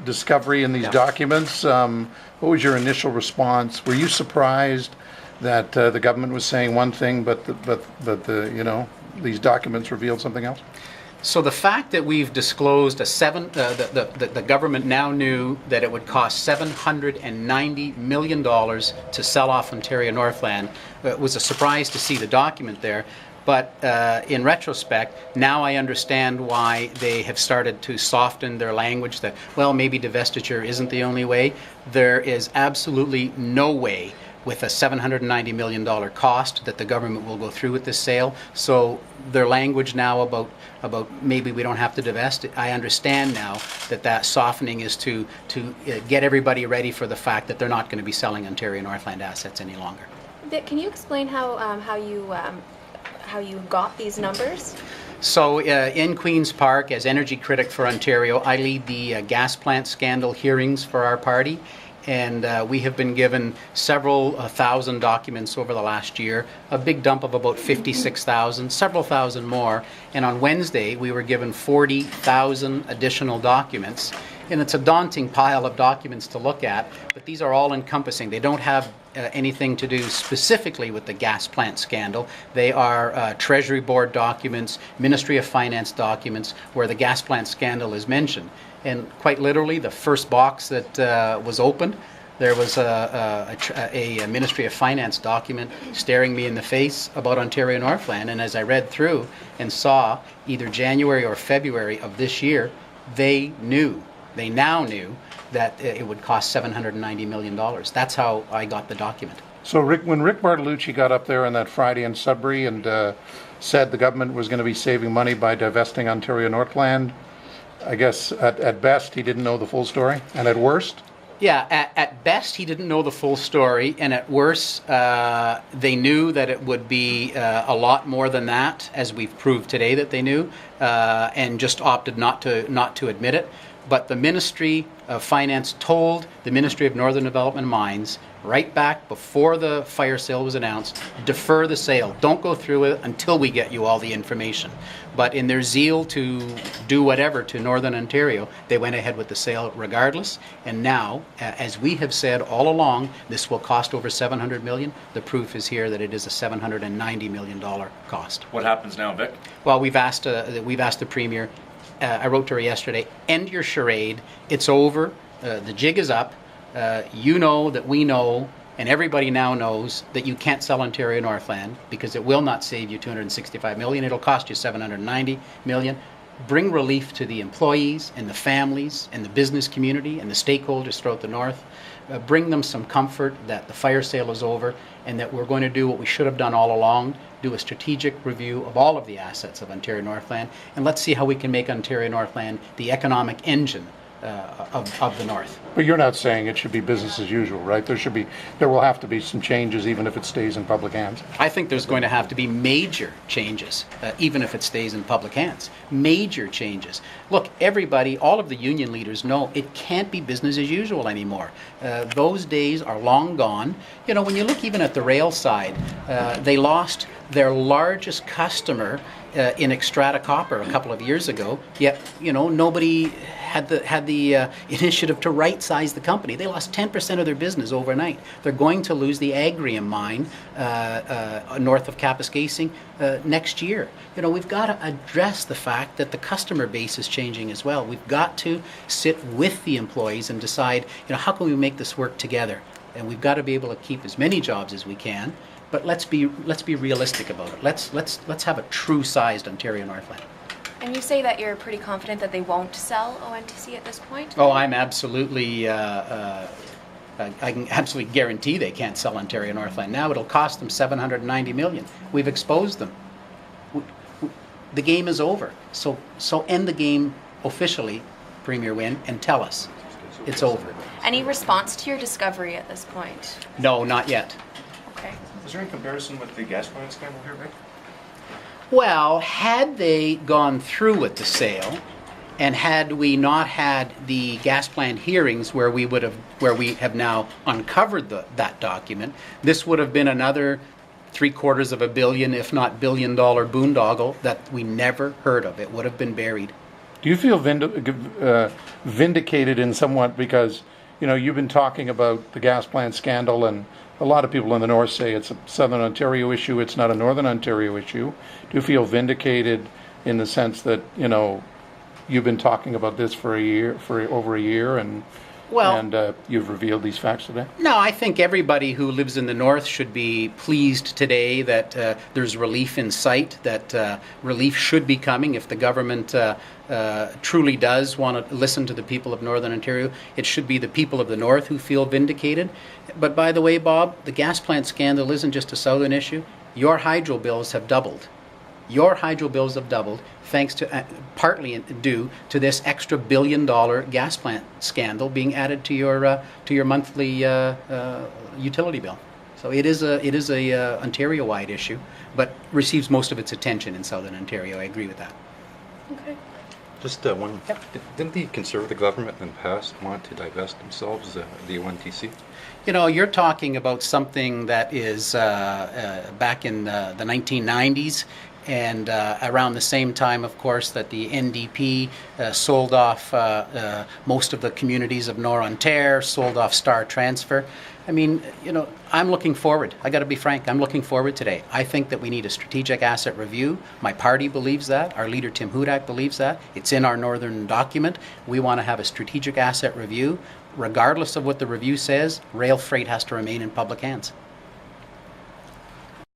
discovery in these documents. What was your initial response? Were you surprised that the government was saying one thing, but these documents revealed something else? So the fact that we've disclosed the government now knew that it would cost $790 million to sell off Ontario Northland was a surprise to see the document there. But in retrospect, now I understand why they have started to soften their language that, well, maybe divestiture isn't the only way. There is absolutely no way with a $790 million cost that the government will go through with this sale. So their language now about maybe we don't have to divest, I understand now that softening is to get everybody ready for the fact that they're not going to be selling Ontario Northland assets any longer. Vic, can you explain how you got these numbers? So in Queen's Park, as energy critic for Ontario, I lead the gas plant scandal hearings for our party. And we have been given several thousand documents over the last year, a big dump of about 56,000, several thousand more. And on Wednesday, we were given 40,000 additional documents. And it's a daunting pile of documents to look at, but these are all encompassing. They don't have anything to do specifically with the gas plant scandal. They are Treasury Board documents, Ministry of Finance documents, where the gas plant scandal is mentioned. And quite literally, the first box that was opened, there was a Ministry of Finance document staring me in the face about Ontario Northland. And as I read through and saw either January or February of this year, they now knew that it would cost $790 million. That's how I got the document. So when Rick Bartolucci got up there on that Friday in Sudbury and said the government was going to be saving money by divesting Ontario Northland, I guess at best he didn't know the full story, and at worst? Yeah, at best he didn't know the full story, and at worst they knew that it would be a lot more than that, as we've proved today that they knew, and just opted not to admit it. But the Ministry of Finance told the Ministry of Northern Development and Mines right back before the fire sale was announced, defer the sale. Don't go through it until we get you all the information. But in their zeal to do whatever to Northern Ontario, they went ahead with the sale regardless. And now, as we have said all along, this will cost over $700 million. The proof is here that it is a $790 million cost. What happens now, Vic? Well, we've asked the Premier. I wrote to her yesterday, end your charade. It's over. The jig is up. You know that we know, and everybody now knows, that you can't sell Ontario Northland because it will not save you $265 million. It'll cost you $790 million. Bring relief to the employees and the families and the business community and the stakeholders throughout the North. Bring them some comfort that the fire sale is over and that we're going to do what we should have done all along, do a strategic review of all of the assets of Ontario Northland, and let's see how we can make Ontario Northland the economic engine of the North. But you're not saying it should be business as usual, right? There will have to be some changes even if it stays in public hands. I think there's going to have to be major changes, even if it stays in public hands. Major changes. Look, everybody, all of the union leaders know it can't be business as usual anymore. Those days are long gone. You know, when you look even at the rail side, they lost their largest customer in Extrata Copper a couple of years ago, yet, you know, nobody had the initiative to right-size the company. They lost 10% of their business overnight. They're going to lose the Agrium mine north of Kapuskasing next year. You know, we've got to address the fact that the customer base is changing as well. We've got to sit with the employees and decide, you know, how can we make this work together? And we've got to be able to keep as many jobs as we can. But let's be realistic about it. Let's have a true-sized Ontario Northland. And you say that you're pretty confident that they won't sell ONTC at this point? Oh, I'm absolutely. I can absolutely guarantee they can't sell Ontario Northland now. It'll cost them $790 million. We've exposed them. The game is over. So end the game officially, Premier Wynne, and tell us it's over. Any response to your discovery at this point? No, not yet. Okay. Is there any comparison with the gas plant scandal here, Vic? Well, had they gone through with the sale, and had we not had the gas plant hearings where we have now uncovered that document, this would have been another $750 million, if not $1 billion boondoggle that we never heard of. It would have been buried. Do you feel vindicated in somewhat because, you know, you've been talking about the gas plant scandal, and a lot of people in the north say it's a Southern Ontario issue, it's not a Northern Ontario issue. Do you feel vindicated in the sense that, you know, you've been talking about this for over a year, and you've revealed these facts today? No, I think everybody who lives in the north should be pleased today that there's relief in sight, that relief should be coming if the government truly does want to listen to the people of Northern Ontario. It should be the people of the north who feel vindicated. But by the way, Bob, the gas plant scandal isn't just a southern issue. Your hydro bills have doubled. Your hydro bills have doubled thanks to, partly due to this extra $1 billion gas plant scandal being added to your monthly utility bill. So it is a Ontario-wide issue, but receives most of its attention in Southern Ontario. I agree with that. Okay. Just one. Yep. Didn't the Conservative government in the past want to divest themselves, the ONTC? You know, you're talking about something that is back in the 1990s. And around the same time, of course, that the NDP sold off most of the communities of Nor-Ontaire, sold off Star Transfer. I mean, you know, I'm looking forward. I got to be frank, I'm looking forward today. I think that we need a strategic asset review. My party believes that. Our leader, Tim Hudak, believes that. It's in our northern document. We want to have a strategic asset review. Regardless of what the review says, rail freight has to remain in public hands.